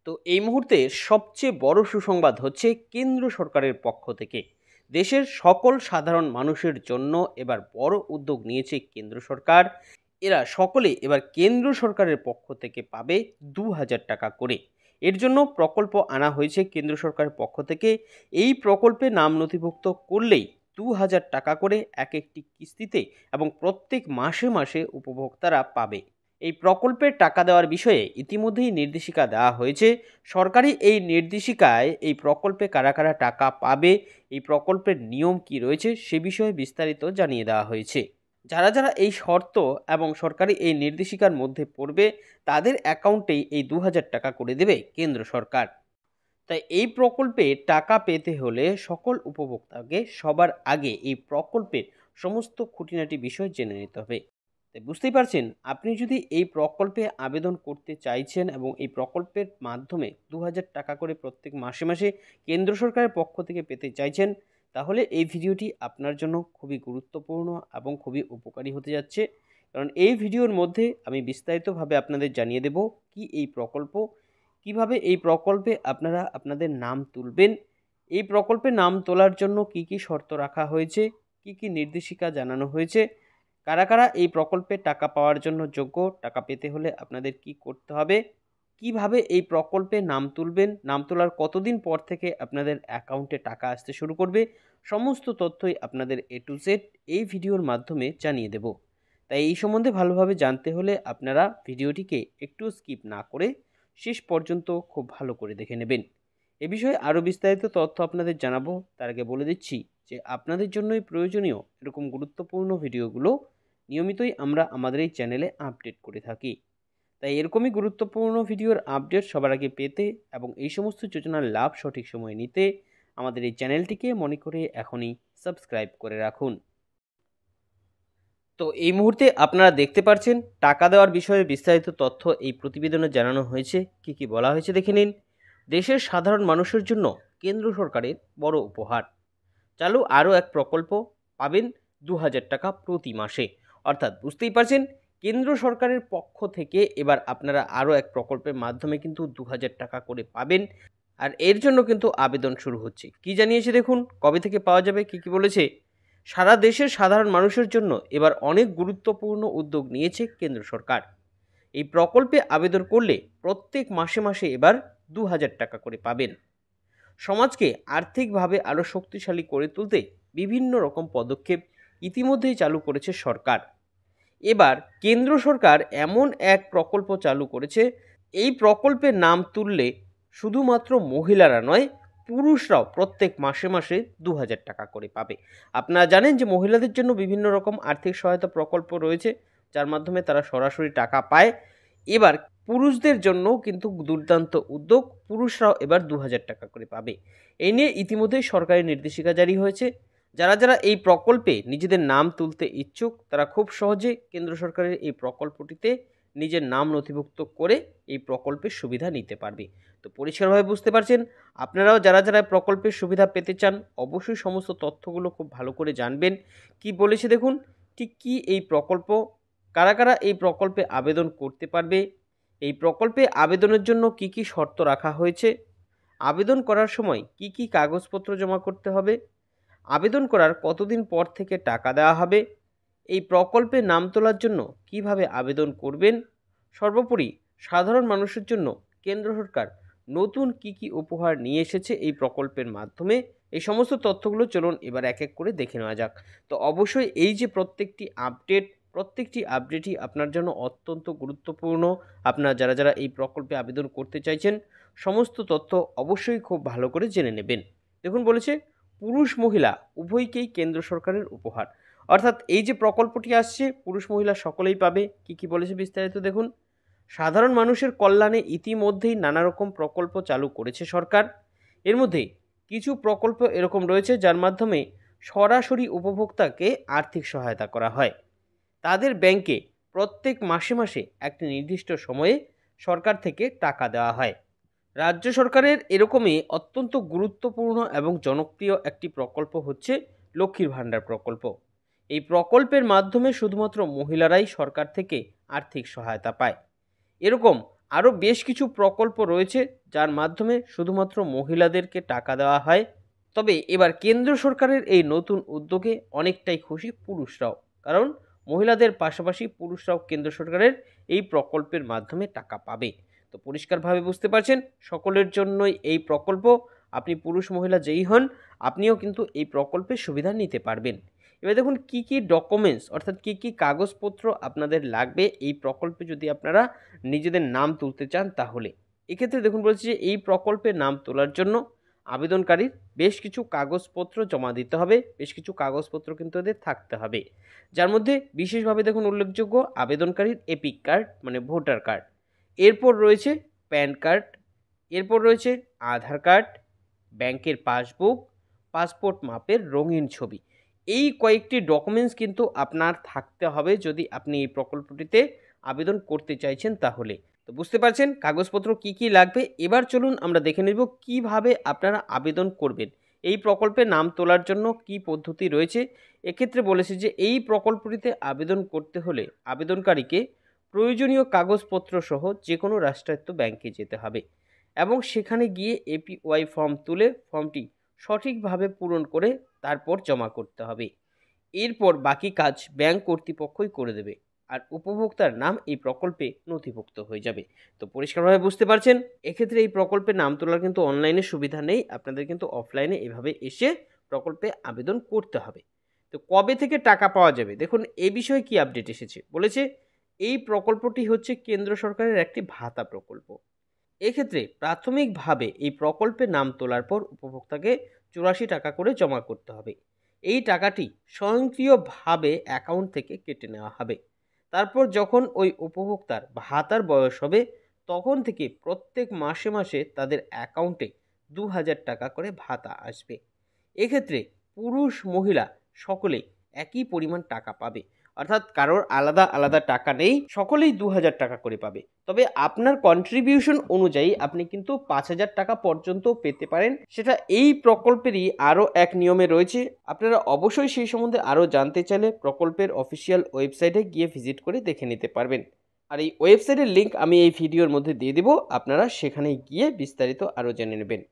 তো এই মুহূর্তে সবচেয়ে বড় সুসংবাদ হচ্ছে কেন্দ্র সরকারের পক্ষ থেকে দেশের সকল সাধারণ মানুষের জন্য এবার বড় উদ্যোগ নিয়েছে কেন্দ্র সরকার। এরা সকলে এবার কেন্দ্র সরকারের পক্ষ থেকে পাবে ২,০০০ টাকা করে। এর জন্য প্রকল্প আনা হয়েছে কেন্দ্র সরকারের পক্ষ থেকে। এই প্রকল্পে নাম নথিভুক্ত করলেই ২,০০০ টাকা করে এক একটি কিস্তিতে এবং প্রত্যেক মাসে মাসে উপভোক্তারা পাবে। এই প্রকল্পের টাকা দেওয়ার বিষয়ে ইতিমধ্যেই নির্দেশিকা দেওয়া হয়েছে। সরকারি এই নির্দেশিকায় এই প্রকল্পে কারা কারা টাকা পাবে, এই প্রকল্পের নিয়ম কি রয়েছে সে বিষয়ে বিস্তারিত জানিয়ে দেওয়া হয়েছে। যারা যারা এই শর্ত এবং সরকারি এই নির্দেশিকার মধ্যে পড়বে তাদের অ্যাকাউন্টেই এই ২,০০০ টাকা করে দেবে কেন্দ্র সরকার। তাই এই প্রকল্পে টাকা পেতে হলে সকল উপভোক্তাকে সবার আগে এই প্রকল্পের সমস্ত খুঁটিনাটি বিষয় জেনে নিতে হবে। তাই বুঝতেই পারছেন, আপনি যদি এই প্রকল্পে আবেদন করতে চাইছেন এবং এই প্রকল্পের মাধ্যমে ২,০০০ টাকা করে প্রত্যেক মাসে মাসে কেন্দ্র সরকারের পক্ষ থেকে পেতে চাইছেন, তাহলে এই ভিডিওটি আপনার জন্য খুবই গুরুত্বপূর্ণ এবং খুবই উপকারী হতে যাচ্ছে। কারণ এই ভিডিওর মধ্যে আমি বিস্তারিতভাবে আপনাদের জানিয়ে দেব কি এই প্রকল্প, কিভাবে এই প্রকল্পে আপনারা আপনাদের নাম তুলবেন, এই প্রকল্পে নাম তোলার জন্য কি কি শর্ত রাখা হয়েছে, কি কি নির্দেশিকা জানানো হয়েছে, কারা কারা এই প্রকল্পে টাকা পাওয়ার জন্য যোগ্য, টাকা পেতে হলে আপনাদের কি করতে হবে, কিভাবে এই প্রকল্পে নাম তুলবেন, নাম তোলার কতদিন পর থেকে আপনাদের অ্যাকাউন্টে টাকা আসতে শুরু করবে, সমস্ত তথ্যই আপনাদের এ টু জেড এই ভিডিওর মাধ্যমে জানিয়ে দেব। তাই এই সম্বন্ধে ভালোভাবে জানতে হলে আপনারা ভিডিওটিকে একটু স্কিপ না করে শেষ পর্যন্ত খুব ভালো করে দেখে নেবেন। এ বিষয়ে আরও বিস্তারিত তথ্য আপনাদের জানাবো, তার আগে বলে দিচ্ছি যে আপনাদের জন্যই প্রয়োজনীয় এরকম গুরুত্বপূর্ণ ভিডিওগুলো নিয়মিতই আমরা আমাদের এই চ্যানেলে আপডেট করে থাকি। তাই এরকমই গুরুত্বপূর্ণ ভিডিওর আপডেট সবার আগে পেতে এবং এই সমস্ত যোজনার লাভ সঠিক সময়ে নিতে আমাদের এই চ্যানেলটিকে মনে করে এখনই সাবস্ক্রাইব করে রাখুন। তো এই মুহূর্তে আপনারা দেখতে পাচ্ছেন টাকা দেওয়ার বিষয়ে বিস্তারিত তথ্য এই প্রতিবেদনে জানানো হয়েছে। কি কি বলা হয়েছে দেখে নিন। দেশের সাধারণ মানুষের জন্য কেন্দ্র সরকারের বড় উপহার। চালু আরও এক প্রকল্প, পাবেন ২,০০০ টাকা প্রতি মাসে। অর্থাৎ বুঝতেই পারছেন, কেন্দ্র সরকারের পক্ষ থেকে এবার আপনারা আরও এক প্রকল্পের মাধ্যমে কিন্তু ২,০০০ টাকা করে পাবেন। আর এর জন্য কিন্তু আবেদন শুরু হচ্ছে। কি জানিয়েছে দেখুন, কবে থেকে পাওয়া যাবে, কি কি বলেছে। সারা দেশের সাধারণ মানুষের জন্য এবার অনেক গুরুত্বপূর্ণ উদ্যোগ নিয়েছে কেন্দ্র সরকার। এই প্রকল্পে আবেদন করলে প্রত্যেক মাসে মাসে এবার ২,০০০ টাকা করে পাবেন। সমাজকে আর্থিকভাবে আরও শক্তিশালী করে তুলতে বিভিন্ন রকম পদক্ষেপ ইতিমধ্যেই চালু করেছে সরকার। এবার কেন্দ্র সরকার এমন এক প্রকল্প চালু করেছে, এই প্রকল্পের নাম তুললে শুধুমাত্র মহিলারা নয়, পুরুষরাও প্রত্যেক মাসে মাসে ২,০০০ টাকা করে পাবে। আপনারা জানেন যে মহিলাদের জন্য বিভিন্ন রকম আর্থিক সহায়তা প্রকল্প রয়েছে, যার মাধ্যমে তারা সরাসরি টাকা পায়। এবার পুরুষদের জন্য কিন্তু দুর্দান্ত উদ্যোগ, পুরুষরাও এবার ২,০০০ টাকা করে পাবে। এই নিয়ে ইতিমধ্যেই সরকারি নির্দেশিকা জারি হয়েছে। যারা যারা এই প্রকল্পে নিজেদের নাম তুলতে ইচ্ছুক তারা খুব সহজে কেন্দ্র সরকারের এই প্রকল্পটিতে নিজের নাম নথিভুক্ত করে এই প্রকল্পের সুবিধা নিতে পারবে। তো পরিষ্কারভাবে বুঝতে পারছেন, আপনারাও যারা যারা প্রকল্পের সুবিধা পেতে চান অবশ্যই সমস্ত তথ্যগুলো খুব ভালো করে জানবেন। কি বলেছে দেখুন, ঠিক কি এই প্রকল্প, কারা কারা এই প্রকল্পে আবেদন করতে পারবে, এই প্রকল্পে আবেদনের জন্য কি কি শর্ত রাখা হয়েছে, আবেদন করার সময় কি কি কাগজপত্র জমা করতে হবে, আবেদন করার কতদিন পর থেকে টাকা দেওয়া হবে, এই প্রকল্পে নাম তোলার জন্য কিভাবে আবেদন করবেন, সর্বোপরি সাধারণ মানুষের জন্য কেন্দ্র সরকার নতুন কি কি উপহার নিয়ে এসেছে এই প্রকল্পের মাধ্যমে, এই সমস্ত তথ্যগুলো চলুন এবার এক এক করে দেখে নেওয়া যাক। তো অবশ্যই এই যে প্রত্যেকটি আপডেটই আপনার জন্য অত্যন্ত গুরুত্বপূর্ণ। আপনারা যারা যারা এই প্রকল্পে আবেদন করতে চাইছেন সমস্ত তথ্য অবশ্যই খুব ভালো করে জেনে নেবেন। দেখুন বলেছে, পুরুষ মহিলা উভয়কেই কেন্দ্র সরকারের উপহার। অর্থাৎ এই যে প্রকল্পটি আসছে পুরুষ মহিলা সকলেই পাবে। কি কি বলেছে বিস্তারিত দেখুন। সাধারণ মানুষের কল্যাণে ইতিমধ্যেই নানা রকম প্রকল্প চালু করেছে সরকার। এর মধ্যে কিছু প্রকল্প এরকম রয়েছে যার মাধ্যমে সরাসরি উপভোক্তাকে আর্থিক সহায়তা করা হয়। তাদের ব্যাংকে প্রত্যেক মাসে মাসে একটি নির্দিষ্ট সময়ে সরকার থেকে টাকা দেওয়া হয়। রাজ্য সরকারের এরকমই অত্যন্ত গুরুত্বপূর্ণ এবং জনপ্রিয় একটি প্রকল্প হচ্ছে লক্ষ্মীর ভাণ্ডার প্রকল্প। এই প্রকল্পের মাধ্যমে শুধুমাত্র মহিলারাই সরকার থেকে আর্থিক সহায়তা পায়। এরকম আরও বেশ কিছু প্রকল্প রয়েছে যার মাধ্যমে শুধুমাত্র মহিলাদেরকে টাকা দেওয়া হয়। তবে এবার কেন্দ্র সরকারের এই নতুন উদ্যোগে অনেকটাই খুশি পুরুষরাও, কারণ মহিলাদের পাশাপাশি পুরুষরাও কেন্দ্র সরকারের এই প্রকল্পের মাধ্যমে টাকা পাবে। তো পরিষ্কারভাবে বুঝতে পারছেন, সকলের জন্যই এই প্রকল্প। আপনি পুরুষ মহিলা যেই হন, আপনিও কিন্তু এই প্রকল্পের সুবিধা নিতে পারবেন। এবার দেখুন কি কি ডকুমেন্টস অর্থাৎ কি কি কাগজপত্র আপনাদের লাগবে এই প্রকল্পে যদি আপনারা নিজেদের নাম তুলতে চান তাহলে। এক্ষেত্রে দেখুন বলছি যে এই প্রকল্পে নাম তোলার জন্য আবেদনকারীর বেশ কিছু কাগজপত্র জমা দিতে হবে, বেশ কিছু কাগজপত্র কিন্তু এদের থাকতে হবে, যার মধ্যে বিশেষভাবে দেখুন উল্লেখযোগ্য আবেদনকারীর এপিক কার্ড মানে ভোটার কার্ড, এরপর রয়েছে প্যান কার্ড, এরপর রয়েছে আধার কার্ড, ব্যাংকের পাসবুক, পাসপোর্ট মাপের রঙিন ছবি। এই কয়েকটি ডকুমেন্টস কিন্তু আপনার থাকতে হবে যদি আপনি এই প্রকল্পটিতে আবেদন করতে চাইছেন তাহলে। তো বুঝতে পারছেন কাগজপত্র কি কি লাগবে। এবার চলুন আমরা দেখে নেব কিভাবে আপনারা আবেদন করবেন। এই প্রকল্পে নাম তোলার জন্য কি পদ্ধতি রয়েছে। এক্ষেত্রে বলেছে যে এই প্রকল্পটিতে আবেদন করতে হলে আবেদনকারীকে প্রয়োজনীয় কাগজপত্র সহ যে কোনো রাষ্ট্রায়ত্ত ব্যাংকে যেতে হবে এবং সেখানে গিয়ে এপিওয়াই ফর্ম তুলে ফর্মটি সঠিকভাবে পূরণ করে তারপর জমা করতে হবে। এরপর বাকি কাজ ব্যাংক কর্তৃপক্ষই করে দেবে আর উপভোক্তার নাম এই প্রকল্পে নথিভুক্ত হয়ে যাবে। তো পরিষ্কারভাবে বুঝতে পারছেন, এক্ষেত্রে এই প্রকল্পে নাম তোলার কিন্তু অনলাইনে সুবিধা নেই, আপনাদের কিন্তু অফলাইনে এভাবে এসে প্রকল্পে আবেদন করতে হবে। তো কবে থেকে টাকা পাওয়া যাবে, দেখুন এ বিষয়ে কি আপডেট এসেছে। বলেছে এই প্রকল্পটি হচ্ছে কেন্দ্র সরকারের একটি ভাতা প্রকল্প। এক্ষেত্রে প্রাথমিকভাবে এই প্রকল্পে নাম তোলার পর উপভোক্তাকে 84 টাকা করে জমা করতে হবে। এই টাকাটি স্বয়ংক্রিয়ভাবে অ্যাকাউন্ট থেকে কেটে নেওয়া হবে। তারপর যখন ওই উপভোক্তার ভাতার বয়স হবে তখন থেকে প্রত্যেক মাসে মাসে তাদের অ্যাকাউন্টে 2000 টাকা করে ভাতা আসবে। এক্ষেত্রে পুরুষ মহিলা সকলেই একই পরিমাণ টাকা পাবে, অর্থাৎ কারোর আলাদা আলাদা টাকা নেই, সকলেই 2000 টাকা করে পাবে। তবে আপনার কন্ট্রিবিউশন অনুযায়ী আপনি কিন্তু 5000 টাকা পর্যন্ত পেতে পারেন। সেটা এই প্রকল্পেরই আরও এক নিয়মে রয়েছে। আপনারা অবশ্যই সেই সম্বন্ধে আরও জানতে চাইলে প্রকল্পের অফিসিয়াল ওয়েবসাইটে গিয়ে ভিজিট করে দেখে নিতে পারবেন। আর এই ওয়েবসাইটের লিঙ্ক আমি এই ভিডিওর মধ্যে দিয়ে দেব, আপনারা সেখানে গিয়ে বিস্তারিত আরও জেনে নেবেন।